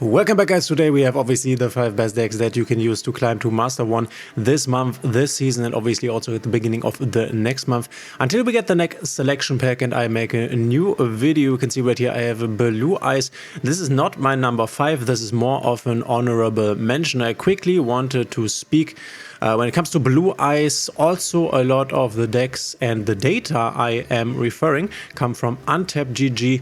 Welcome back, guys. Today we have obviously the 5 best decks that you can use to climb to Master 1 this month, this season, and obviously also at the beginning of the next month. Until we get the next selection pack and I make a new video, you can see right here I have a Blue Eyes. This is not my number 5, this is more of an honorable mention. I quickly wanted to speak when it comes to Blue Eyes. Also a lot of the decks and the data I am referring come from Untapped GG.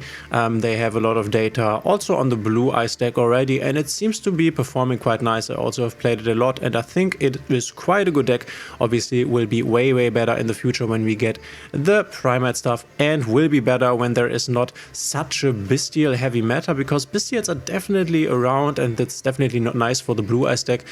They have a lot of data also on the Blue Eyes deck already, and it seems to be performing quite nice. I also have played it a lot and I think it is quite a good deck. Obviously it will be way better in the future when we get the Primate stuff, and will be better when there is not such a bestial heavy meta, because bestials are definitely around and it's definitely not nice for the Blue Eyes deck.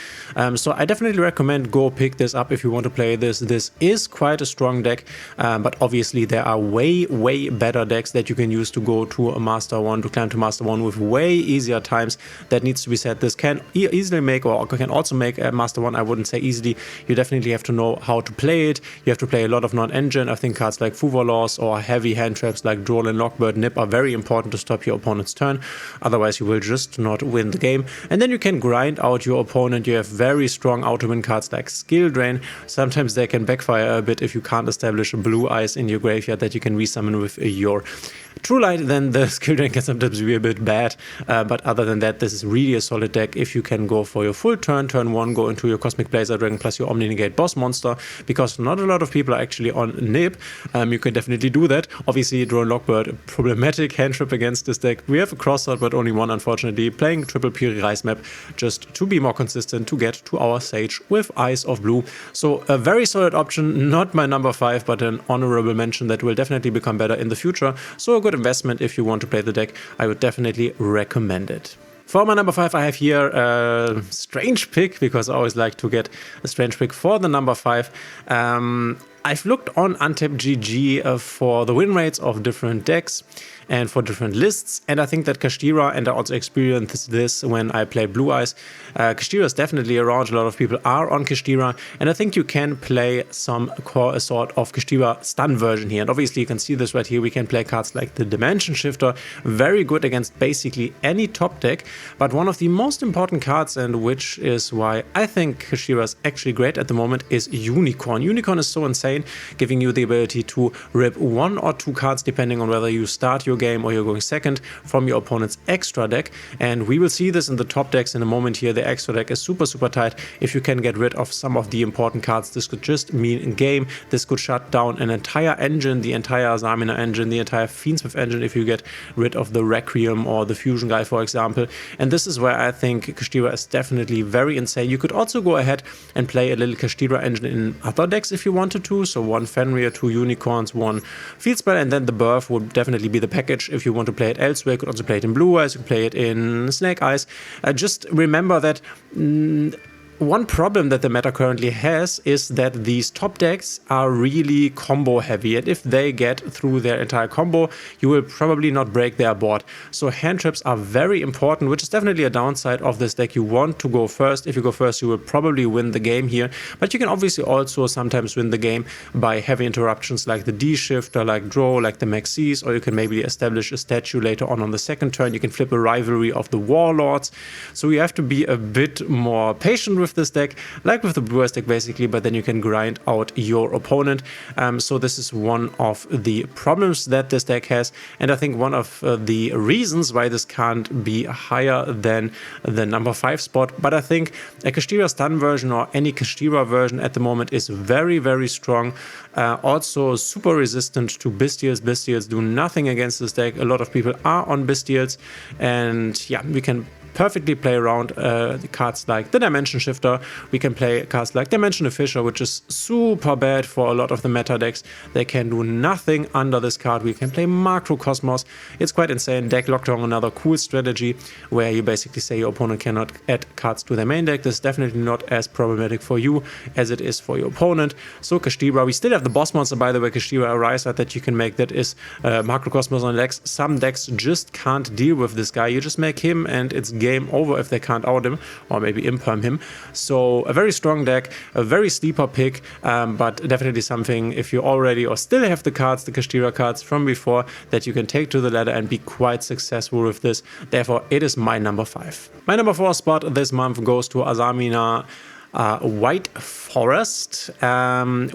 So I definitely recommend go pick this up if you want to play this. This is quite a strong deck, but obviously there are way better decks that you can use to go to a Master 1, to climb to Master 1 with way easier times. That needs to be said. This can easily make, or can also make a Master 1. I wouldn't say easily. You definitely have to know how to play it. You have to play a lot of non-engine. I think cards like Fuvalos or heavy hand traps like Droll and Lockbird Nip are very important to stop your opponent's turn. Otherwise you will just not win the game. And then you can grind out your opponent. You have very strong auto-win cards like Skill Drain. Sometimes they can backfire a bit if you can't establish Blue Eyes in your graveyard that you can resummon with your True Light. Then the Skill Drain can sometimes be a bit bad, but other than that, this is really a solid deck if you can go for your full turn. Turn 1, go into your Cosmic Blazer Dragon plus your Omni Negate boss monster, because not a lot of people are actually on Nip. You can definitely do that. Obviously, Drone Lockbird, problematic hand trip against this deck. We have a cross-out, but only one, unfortunately. Playing triple Piri Rise map just to be more consistent to get to our Sage with Eyes of Blue. So a very solid option, not my number 5, but an honorable mention that will definitely become better in the future. So a good investment if you want to play the deck. I would definitely recommend it. For my number 5, I have here a strange pick, because I always like to get a strange pick for the number 5. I've looked on Untapped GG for the win rates of different decks and for different lists, and I think that Kashtira, and I also experienced this when I play Blue Eyes, Kashtira is definitely around. A lot of people are on Kashtira, and I think you can play some sort of Kashtira stun version here. And obviously you can see this right here. We can play cards like the Dimension Shifter, very good against basically any top deck, but one of the most important cards, and which is why I think Kashtira is actually great at the moment, is Unicorn. Unicorn is so insane, giving you the ability to rip 1 or 2 cards depending on whether you start your game or you're going second from your opponent's extra deck. And we will see this in the top decks in a moment here. The extra deck is super tight. If you can get rid of some of the important cards, this could just mean in game. This could shut down an entire engine, the entire Azamina engine, the entire Fiendsmith engine, if you get rid of the Requiem or the Fusion guy, for example. And this is where I think Kashtira is definitely very insane. You could also go ahead and play a little Kashtira engine in other decks if you wanted to. So 1 Fenrir, 2 Unicorns, 1 Field Spell, and then the Birth would definitely be the package if you want to play it elsewhere. You could also play it in Blue Eyes, you could play it in Snake Eyes. Just remember that one problem that the meta currently has is that these top decks are really combo heavy, and if they get through their entire combo, you will probably not break their board. So hand traps are very important, which is definitely a downside of this deck. You want to go first. If you go first, you will probably win the game here, but you can obviously also sometimes win the game by heavy interruptions like the D-Shifter, like Draw, like the Maxis, or you can maybe establish a statue later on the second turn. You can flip a rivalry of the Warlords. So you have to be a bit more patient with this deck, like with the Blue Eyes deck basically, but then you can grind out your opponent. So this is one of the problems that this deck has, and I think one of the reasons why this can't be higher than the number 5 spot. But I think a Kashtira stun version or any Kashtira version at the moment is very strong. Also super resistant to Bestials. Bestials do nothing against this deck. A lot of people are on Bestials, and yeah, we can perfectly play around the cards like the Dimension Shifter. We can play cards like Dimension Fisher, which is super bad for a lot of the meta decks. They can do nothing under this card. We can play Macro Cosmos. It's quite insane. Deck Lockdown, another cool strategy where you basically say your opponent cannot add cards to their main deck. This is definitely not as problematic for you as it is for your opponent. So Kashtira, we still have the boss monster, by the way, Kashtira Ariser, that you can make. That is Macro Cosmos on decks. Some decks just can't deal with this guy. You just make him and it's game over if they can't out him or maybe imperm him. So a very strong deck, a very sleeper pick, but definitely something if you already or still have the cards, the Kashtira cards from before, that you can take to the ladder and be quite successful with this. Therefore, it is my number 5. My number 4 spot this month goes to Azamina White Forest.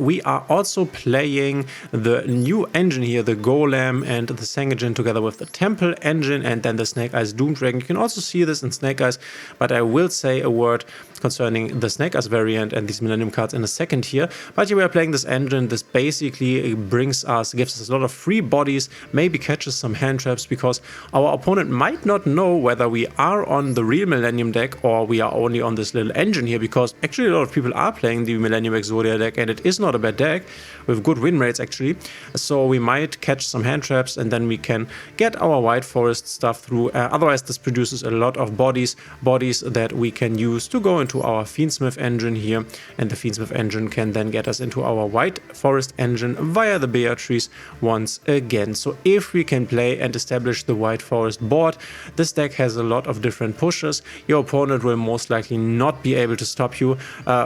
We are also playing the new engine here, the Golem and the Sangajin together with the Temple engine and then the Snake Eyes Doom Dragon. You can also see this in Snake Eyes, but I will say a word concerning the Snake Eyes variant and these Millennium cards in a second here. But here we are playing this engine. This basically gives us a lot of free bodies, maybe catches some hand traps, because our opponent might not know whether we are on the real Millennium deck or we are only on this little engine here, because actually a lot of people are playing the Millennium Exodia deck and it is not a bad deck with good win rates actually. So we might catch some hand traps and then we can get our White Forest stuff through. Otherwise this produces a lot of bodies that we can use to go into our Fiendsmith engine here, and the Fiendsmith engine can then get us into our White Forest engine via the Beatrice once again. So if we can play and establish the White Forest board, this deck has a lot of different pushes. Your opponent will most likely not be able to stop you.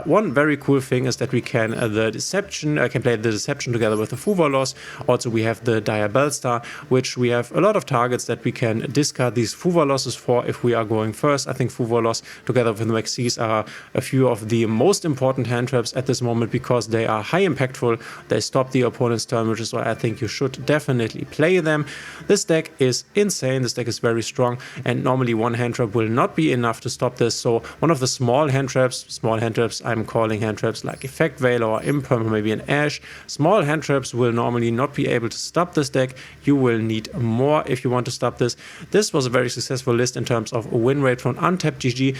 One very cool thing is that we can play the Deception together with the Fuvalos. Also we have the Dire Bellstar, which we have a lot of targets that we can discard these Fuvaloses for if we are going first. I think Fuvalos together with the Maxis are a few of the most important hand traps at this moment because they are high impactful. They stop the opponent's turn, which is why I think you should definitely play them. This deck is insane. This deck is very strong, and normally one hand trap will not be enough to stop this. So one of the small hand traps I'm calling hand traps like Effect Veil or Imperm or maybe an Ash. Small hand traps will normally not be able to stop this deck. You will need more if you want to stop this. This was a very successful list in terms of win rate from untapped GG.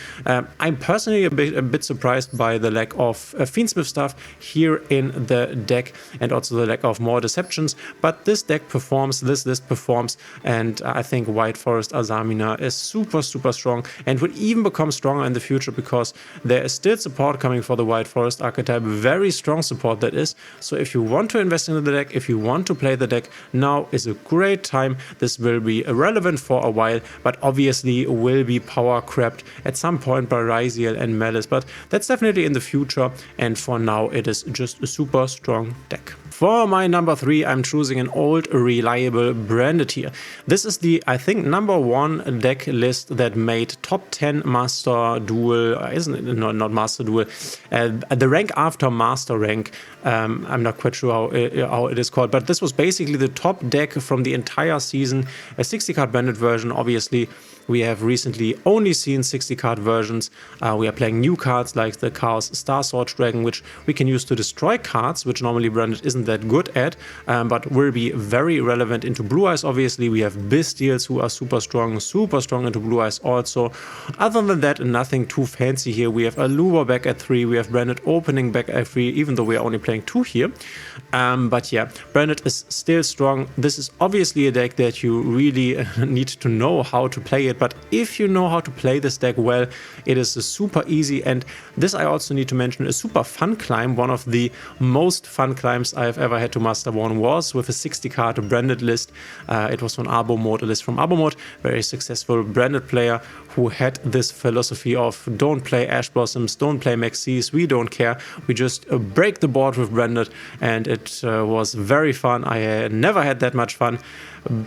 I'm personally a bit surprised by the lack of Fiendsmith stuff here in the deck and also the lack of more Deceptions, but this deck performs, this list performs, and I think White Forest Azamina is super strong and will even become stronger in the future because there is still support coming for the White Forest archetype, very strong support that is. So if you want to invest in the deck, if you want to play the deck, now is a great time. This will be irrelevant for a while, but obviously will be power crept at some point by Ryziel and Malice, but that's definitely in the future, and for now it is just a super strong deck. For my number 3, I'm choosing an old reliable branded here. This is the, I think, number 1 deck list that made top 10 Master Duel, isn't it? No, not Master Duel, the rank after Master rank. I'm not quite sure how it is called, but this was basically the top deck from the entire season, a 60 card branded version. Obviously we have recently only seen 60 card versions. We are playing new cards like the Chaos Star Sword Dragon, which we can use to destroy cards, which normally branded isn't that good at, but will be very relevant into Blue Eyes. Obviously we have Bestials who are super strong into Blue Eyes also. Other than that, nothing too fancy here. We have Allure back at 3, we have branded Opening back at 3, even though we are only playing 2 here. But yeah, branded is still strong. This is obviously a deck that you really need to know how to play it, but if you know how to play this deck well, it is super easy, and this I also need to mention, a super fun climb. One of the most fun climbs I've ever had to master one was with a 60 card branded list. It was on Abo Mode, a list from Abo Mode, very successful branded player who had this philosophy of don't play Ash Blossoms, don't play Maxis, we don't care, we just break the board with branded, and it was very fun. I never had that much fun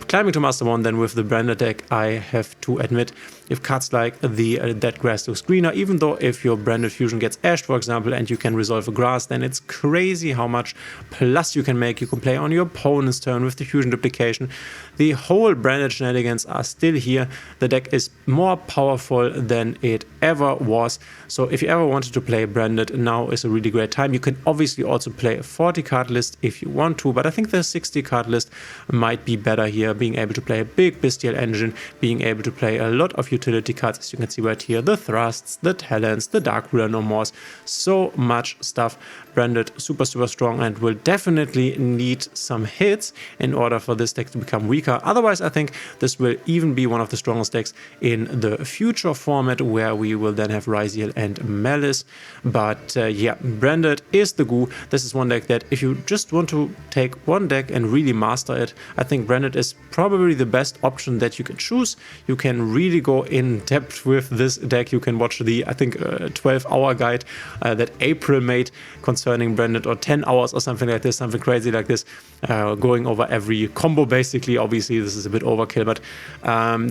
climbing to Master 1 than with the branded deck, I have to admit. If cards like the Dead Grass looks greener, even though if your branded fusion gets ashed, for example, and you can resolve a grass, then it's crazy how much plus you can make. You can play on your opponent's turn with the fusion duplication. The whole branded shenanigans are still here. The deck is more powerful than it ever was. So if you ever wanted to play branded, now is a really great time. You can obviously also play a 40 card list if you want to, but I think the 60 card list might be better here, being able to play a big Bestial engine, being able to play a lot of utility cards, as you can see right here, the Thrusts, the Talents, the Dark Ruler No Mores, so much stuff. Branded super strong and will definitely need some hits in order for this deck to become weaker. Otherwise, I think this will even be one of the strongest decks in the future format, where we will then have Ryziel and Malice. But yeah, branded is the goo. This is one deck that if you just want to take one deck and really master it, I think branded is probably the best option that you can choose. You can really go in depth with this deck. You can watch the, I think, 12-hour guide that April made concerning Branded, or 10 hours or something like this, something crazy like this, going over every combo basically. Obviously this is a bit overkill, but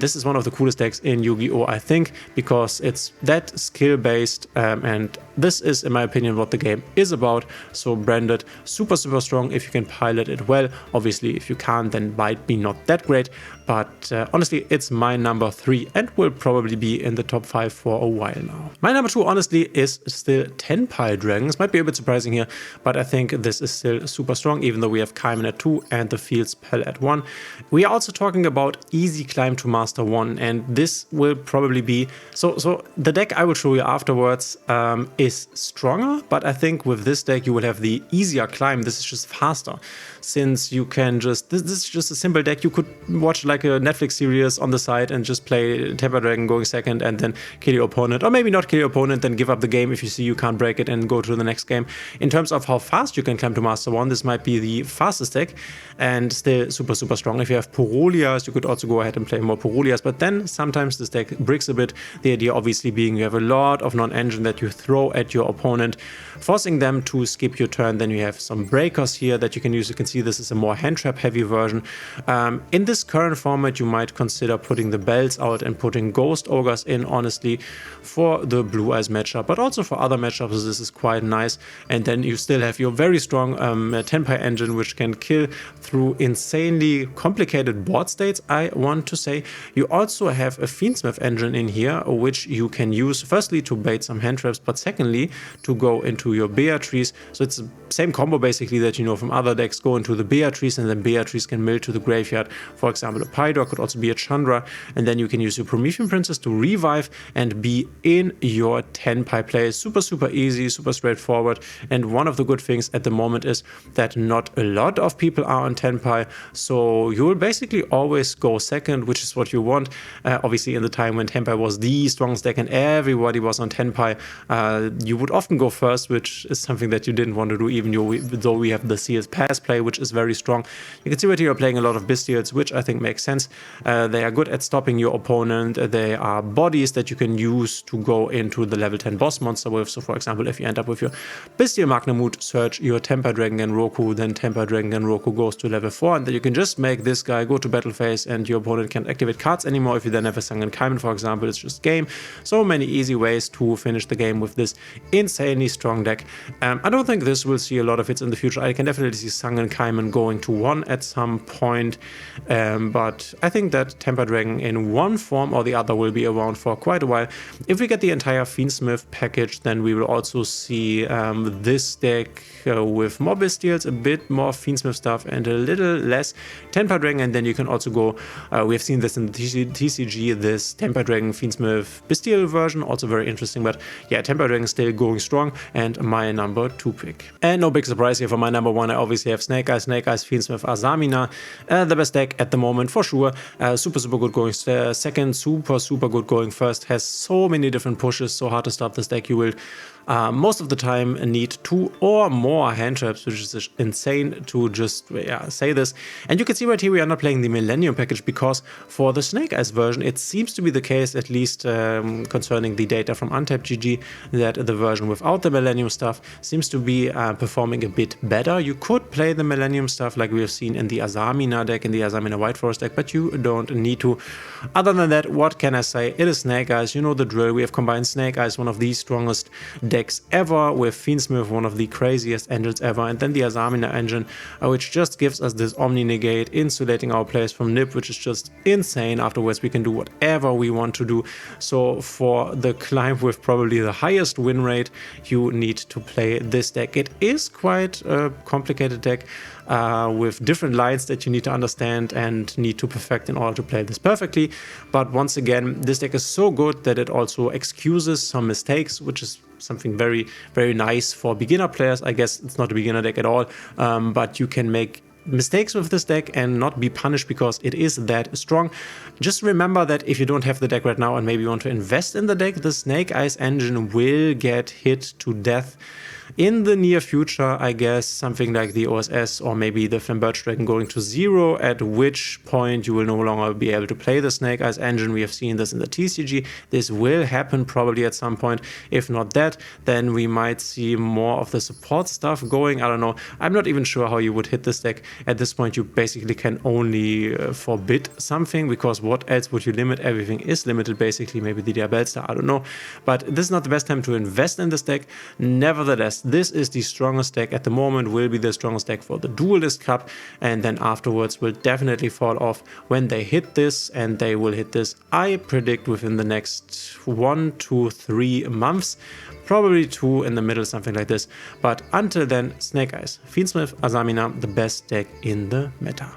this is one of the coolest decks in Yu-Gi-Oh! I think, because it's that skill based, and this is, in my opinion, what the game is about. So Branded, super strong if you can pilot it well. Obviously if you can't, then might be not that great, but honestly it's my number 3 and will probably be in the top 5 for a while now. My number 2 honestly is still Tenpai Dragon. This might be a bit surprising here, but I think this is still super strong, even though we have Kaiman at 2 and the field spell at 1. We are also talking about easy climb to master 1, and this will probably be so the deck I will show you afterwards is stronger, but I think with this deck you will have the easier climb. This is just faster, since you can just, this is just a simple deck. You could watch like a Netflix series on the side and just play Tenpai Dragon going second and then kill your opponent, or maybe not kill your opponent, then give up the game if you see you can't break it and go to the next game. In terms of how fast you can climb to master 1, this might be the fastest deck and still super strong. If you have Porolias, you could also go ahead and play more Porolias, but then sometimes this deck bricks a bit. The idea obviously being you have a lot of non-engine that you throw at your opponent, forcing them to skip your turn. Then you have some breakers here that you can use. You can see this is a more hand trap heavy version. In this current format you might consider putting the bells out and putting ghost ogres in, honestly, for the blue eyes matchup, but also for other matchups this is quite nice. And then you still have your very strong Tenpai engine, which can kill through insanely complicated board states, I want to say. You also have a Fiendsmith engine in here, which you can use firstly to bait some hand traps, but secondly to go into your Beatrice. So it's the same combo basically that you know from other decks. Go into the Beatrice, and then Beatrice can mill to the graveyard. For example, a Pydor could also be a Chandra, and then you can use your Promethean Princess to revive and be in your Tenpai play. Super easy, super straightforward. And one of the good things at the moment is that not a lot of people are on Tenpai, so you will basically always go second, which is what you want. Obviously in the time when Tenpai was the strongest deck and everybody was on Tenpai, you would often go first, which is something that you didn't want to do, even though we have the CS pass play, which is very strong. You can see right here you're playing a lot of Bestials, which I think makes sense. They are good at stopping your opponent. They are bodies that you can use to go into the level 10 boss monster with. So for example, if you end up with your Bestial Magnamut, search your Tenpai Dragon Genroku, then Tenpai Dragon Genroku goes to level 4, and then you can just make this guy go to battle phase and your opponent can't activate cards anymore. If you then have a Sangan Kaiman, for example, it's just game. So many easy ways to finish the game with this insanely strong deck. I don't think this will see a lot of hits in the future. I can definitely see Sangan Kaiman going to 1 at some point, but I think that Tenpai Dragon in one form or the other will be around for quite a while. If we get the entire Fiendsmith package, then we will also see this deck with more Bestials, a bit more Fiendsmith stuff, and a little less Tenpai Dragon. And then you can also go, we have seen this in the TCG, this Tenpai Dragon Fiendsmith Bestial version, also very interesting. But yeah, Tenpai Dragon still going strong, and my number 2 pick. And no big surprise here for my number 1, I obviously have Snake Eyes Fiendsmith Azamina, the best deck at the moment for sure. Super good going second, super good going first, has so many different pushes, so hard to stop this deck. You will most of the time need 2 or more hand traps, which is insane to just say this. And you can see right here we are not playing the Millennium package, because for the Snake Eyes version it seems to be the case, at least concerning the data from Untapped GG, that the version without the Millennium stuff seems to be performing a bit better. You could play the Millennium stuff like we have seen in the Azamina deck, in the Azamina White Forest deck, but you don't need to. Other than that, what can I say? It is Snake Eyes, you know the drill. We have combined Snake Eyes, one of the strongest decks ever, with Fiendsmith, one of the craziest engines ever, and then the Azamina engine, which just gives us this Omni Negate, insulating our players from Nip, which is just insane. Afterwards we can do whatever we want to do. So for the climb with probably the highest win rate, you need to play this deck. It is quite a complicated deck, with different lines that you need to understand and need to perfect in order to play this perfectly. But once again, this deck is so good that it also excuses some mistakes, which is something very nice for beginner players. I guess it's not a beginner deck at all, but you can make mistakes with this deck and not be punished because it is that strong. Just remember that if you don't have the deck right now and maybe you want to invest in the deck, the Snake Eyes engine will get hit to death In the near future, I guess something like the OSS or maybe the Tenpai Dragon going to 0, at which point you will no longer be able to play the Snake Eyes engine. We have seen this in the TCG. This will happen probably at some point. If not that, then we might see more of the support stuff going. I don't know. I'm not even sure how you would hit this deck. At this point, you basically can only forbid something, because what else would you limit? Everything is limited basically. Maybe the Diabellstar, I don't know. But this is not the best time to invest in this deck. Nevertheless, this is the strongest deck at the moment, will be the strongest deck for the Duelist Cup, and then afterwards will definitely fall off when they hit this, and they will hit this, I predict, within the next 1 to 3 months, probably 2 in the middle, something like this. But until then, Snake Eyes, Fiendsmith, Azamina, the best deck in the meta.